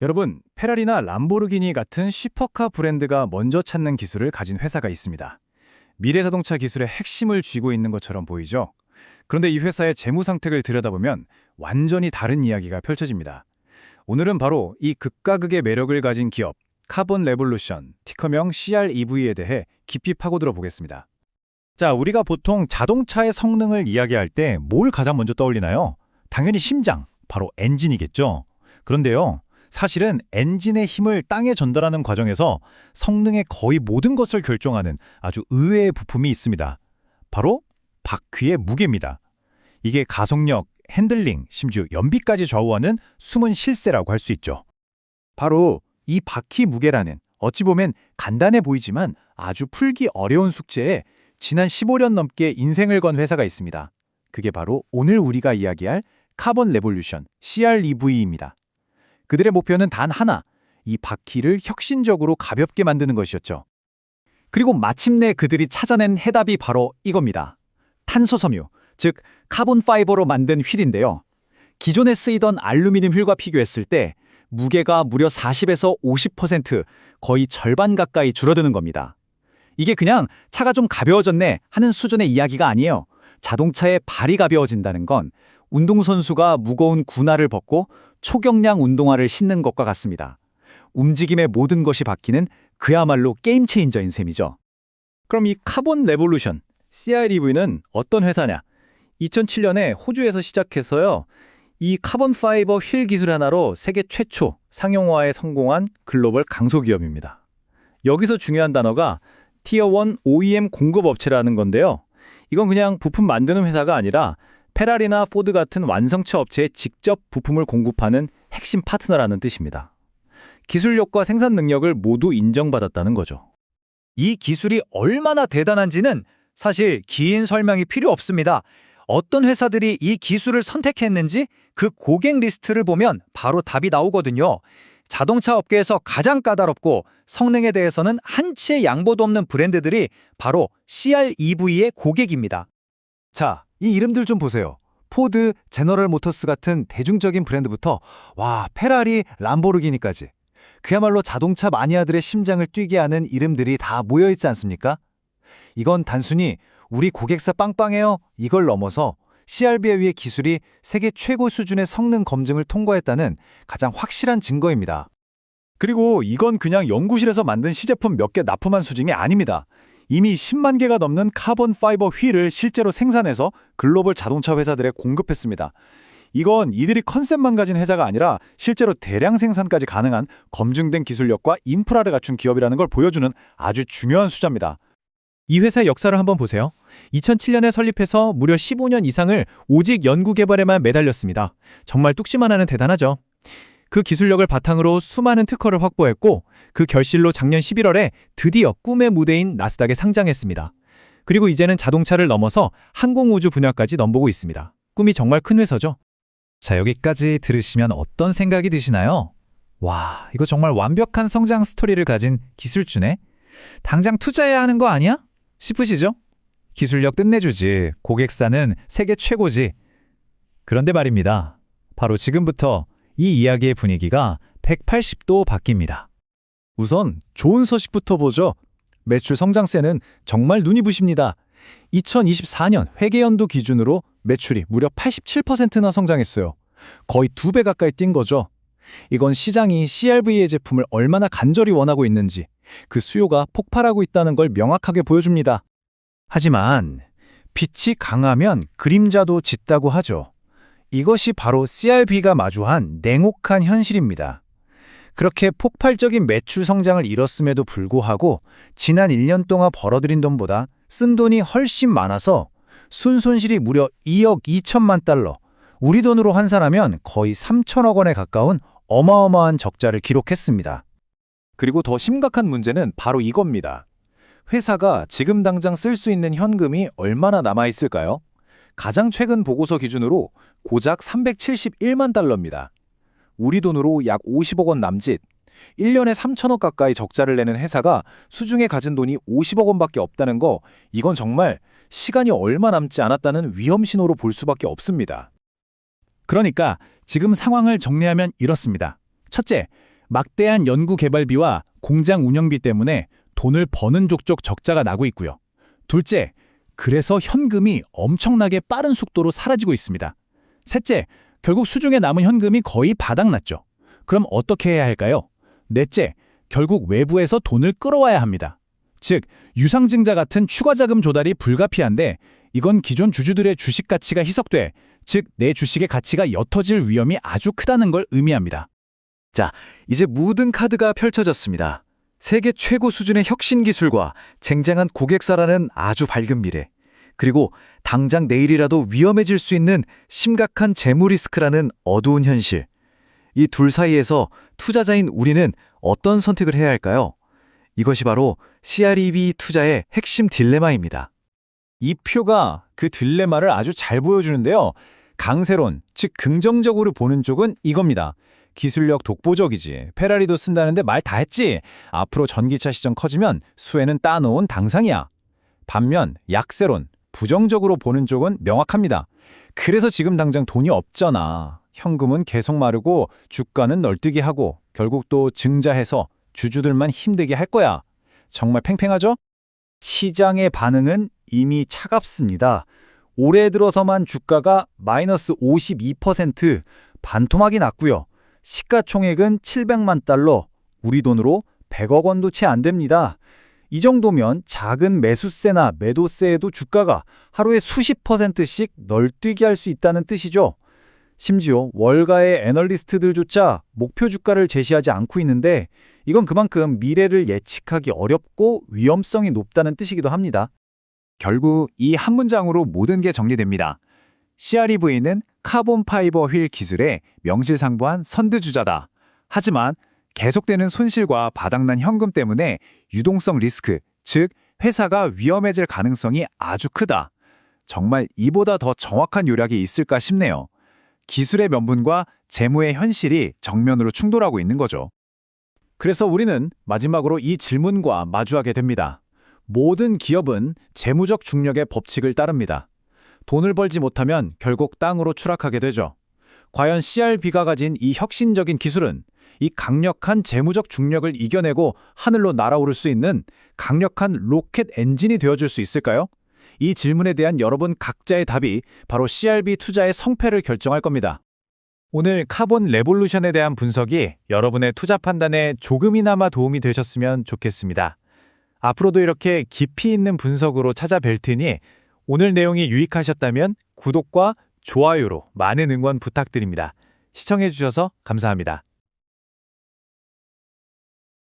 여러분, 페라리나 람보르기니 같은 슈퍼카 브랜드가 먼저 찾는 기술을 가진 회사가 있습니다. 미래자동차 기술의 핵심을 쥐고 있는 것처럼 보이죠? 그런데 이 회사의 재무 상택을 들여다보면 완전히 다른 이야기가 펼쳐집니다. 오늘은 바로 이 극과 극의 매력을 가진 기업, 카본 레볼루션, 티커명 CREV에 대해 깊이 파고들어 보겠습니다. 자, 우리가 보통 자동차의 성능을 이야기할 때 뭘 가장 먼저 떠올리나요? 당연히 심장, 바로 엔진이겠죠. 그런데요, 사실은 엔진의 힘을 땅에 전달하는 과정에서 성능의 거의 모든 것을 결정하는 아주 의외의 부품이 있습니다. 바로 바퀴의 무게입니다. 이게 가속력, 핸들링, 심지어 연비까지 좌우하는 숨은 실세라고 할 수 있죠. 바로 이 바퀴 무게라는 어찌 보면 간단해 보이지만 아주 풀기 어려운 숙제에 지난 15년 넘게 인생을 건 회사가 있습니다. 그게 바로 오늘 우리가 이야기할 카본 레볼루션, CREV입니다. 그들의 목표는 단 하나, 이 바퀴를 혁신적으로 가볍게 만드는 것이었죠. 그리고 마침내 그들이 찾아낸 해답이 바로 이겁니다. 탄소섬유, 즉 카본 파이버로 만든 휠인데요. 기존에 쓰이던 알루미늄 휠과 비교했을 때 무게가 무려 40에서 50%, 거의 절반 가까이 줄어드는 겁니다. 이게 그냥 차가 좀 가벼워졌네 하는 수준의 이야기가 아니에요. 자동차의 발이 가벼워진다는 건 운동선수가 무거운 군화를 벗고 초경량 운동화를 신는 것과 같습니다. 움직임의 모든 것이 바뀌는 그야말로 게임 체인저인 셈이죠. 그럼 이 카본 레볼루션, CREV는 어떤 회사냐? 2007년에 호주에서 시작해서요. 이 카본 파이버 휠 기술 하나로 세계 최초 상용화에 성공한 글로벌 강소기업입니다. 여기서 중요한 단어가 티어 1 OEM 공급업체라는 건데요. 이건 그냥 부품 만드는 회사가 아니라 페라리나 포드 같은 완성차 업체에 직접 부품을 공급하는 핵심 파트너라는 뜻입니다. 기술력과 생산 능력을 모두 인정받았다는 거죠. 이 기술이 얼마나 대단한지는 사실 긴 설명이 필요 없습니다. 어떤 회사들이 이 기술을 선택했는지 그 고객 리스트를 보면 바로 답이 나오거든요. 자동차 업계에서 가장 까다롭고 성능에 대해서는 한치의 양보도 없는 브랜드들이 바로 CREV의 고객입니다. 자, 이 이름들 좀 보세요. 포드, 제너럴 모터스 같은 대중적인 브랜드부터 페라리, 람보르기니까지. 그야말로 자동차 마니아들의 심장을 뛰게 하는 이름들이 다 모여있지 않습니까? 이건 단순히 우리 고객사 빵빵해요 이걸 넘어서 CREV의 기술이 세계 최고 수준의 성능 검증을 통과했다는 가장 확실한 증거입니다. 그리고 이건 그냥 연구실에서 만든 시제품 몇 개 납품한 수준이 아닙니다. 이미 10만 개가 넘는 카본 파이버 휠을 실제로 생산해서 글로벌 자동차 회사들에 공급했습니다. 이건 이들이 컨셉만 가진 회사가 아니라 실제로 대량 생산까지 가능한 검증된 기술력과 인프라를 갖춘 기업이라는 걸 보여주는 아주 중요한 숫자입니다. 이 회사의 역사를 한번 보세요. 2007년에 설립해서 무려 15년 이상을 오직 연구개발에만 매달렸습니다. 정말 뚝심 하나는 대단하죠. 그 기술력을 바탕으로 수많은 특허를 확보했고 그 결실로 작년 11월에 드디어 꿈의 무대인 나스닥에 상장했습니다. 그리고 이제는 자동차를 넘어서 항공우주 분야까지 넘보고 있습니다. 꿈이 정말 큰 회사죠. 자, 여기까지 들으시면 어떤 생각이 드시나요? 와, 이거 정말 완벽한 성장 스토리를 가진 기술주네? 당장 투자해야 하는 거 아니야? 싶으시죠? 기술력 끝내주지, 고객사는 세계 최고지. 그런데 말입니다. 바로 지금부터 이 이야기의 분위기가 180도 바뀝니다. 우선 좋은 소식부터 보죠. 매출 성장세는 정말 눈이 부십니다. 2024년 회계연도 기준으로 매출이 무려 87%나 성장했어요. 거의 2배 가까이 뛴 거죠. 이건 시장이 CRV의 제품을 얼마나 간절히 원하고 있는지, 그 수요가 폭발하고 있다는 걸 명확하게 보여줍니다. 하지만 빛이 강하면 그림자도 짙다고 하죠. 이것이 바로 CRV가 마주한 냉혹한 현실입니다. 그렇게 폭발적인 매출 성장을 이뤘음에도 불구하고 지난 1년 동안 벌어들인 돈보다 쓴 돈이 훨씬 많아서 순손실이 무려 2억 2천만 달러, 우리 돈으로 환산하면 거의 3천억 원에 가까운 어마어마한 적자를 기록했습니다. 그리고 더 심각한 문제는 바로 이겁니다. 회사가 지금 당장 쓸 수 있는 현금이 얼마나 남아있을까요? 가장 최근 보고서 기준으로 고작 371만 달러입니다. 우리 돈으로 약 50억 원 남짓, 1년에 3천억 가까이 적자를 내는 회사가 수중에 가진 돈이 50억 원밖에 없다는 거, 이건 정말 시간이 얼마 남지 않았다는 위험 신호로 볼 수밖에 없습니다. 그러니까 지금 상황을 정리하면 이렇습니다. 첫째, 막대한 연구 개발비와 공장 운영비 때문에 돈을 버는 족족 적자가 나고 있고요. 둘째, 그래서 현금이 엄청나게 빠른 속도로 사라지고 있습니다. 셋째, 결국 수중에 남은 현금이 거의 바닥났죠. 그럼 어떻게 해야 할까요? 넷째, 결국 외부에서 돈을 끌어와야 합니다. 즉, 유상증자 같은 추가 자금 조달이 불가피한데 이건 기존 주주들의 주식 가치가 희석돼, 즉 내 주식의 가치가 옅어질 위험이 아주 크다는 걸 의미합니다. 자, 이제 모든 카드가 펼쳐졌습니다. 세계 최고 수준의 혁신 기술과 쟁쟁한 고객사라는 아주 밝은 미래, 그리고 당장 내일이라도 위험해질 수 있는 심각한 재무 리스크라는 어두운 현실. 이 둘 사이에서 투자자인 우리는 어떤 선택을 해야 할까요? 이것이 바로 CREV 투자의 핵심 딜레마입니다. 이 표가 그 딜레마를 아주 잘 보여주는데요. 강세론, 즉 긍정적으로 보는 쪽은 이겁니다. 기술력 독보적이지. 페라리도 쓴다는데 말 다 했지. 앞으로 전기차 시장 커지면 수혜는 따놓은 당상이야. 반면 약세론, 부정적으로 보는 쪽은 명확합니다. 그래서 지금 당장 돈이 없잖아. 현금은 계속 마르고 주가는 널뛰기 하고 결국 또 증자해서 주주들만 힘들게 할 거야. 정말 팽팽하죠? 시장의 반응은 이미 차갑습니다. 올해 들어서만 주가가 마이너스 52% 반토막이 났고요. 시가총액은 700만 달러, 우리 돈으로 100억 원도 채 안 됩니다. 이 정도면 작은 매수세나 매도세에도 주가가 하루에 수십 %씩 널뛰게 할 수 있다는 뜻이죠. 심지어 월가의 애널리스트들조차 목표 주가를 제시하지 않고 있는데 이건 그만큼 미래를 예측하기 어렵고 위험성이 높다는 뜻이기도 합니다. 결국 이 한 문장으로 모든 게 정리됩니다. CREV는 카본 파이버 휠 기술의 명실상부한 선두주자다. 하지만 계속되는 손실과 바닥난 현금 때문에 유동성 리스크, 즉 회사가 위험해질 가능성이 아주 크다. 정말 이보다 더 정확한 요약이 있을까 싶네요. 기술의 명분과 재무의 현실이 정면으로 충돌하고 있는 거죠. 그래서 우리는 마지막으로 이 질문과 마주하게 됩니다. 모든 기업은 재무적 중력의 법칙을 따릅니다. 돈을 벌지 못하면 결국 땅으로 추락하게 되죠. 과연 CRB가 가진 이 혁신적인 기술은 이 강력한 재무적 중력을 이겨내고 하늘로 날아오를 수 있는 강력한 로켓 엔진이 되어줄 수 있을까요? 이 질문에 대한 여러분 각자의 답이 바로 CRB 투자의 성패를 결정할 겁니다. 오늘 카본 레볼루션에 대한 분석이 여러분의 투자 판단에 조금이나마 도움이 되셨으면 좋겠습니다. 앞으로도 이렇게 깊이 있는 분석으로 찾아뵐 테니 오늘 내용이 유익하셨다면 구독과 좋아요로 많은 응원 부탁드립니다. 시청해주셔서 감사합니다.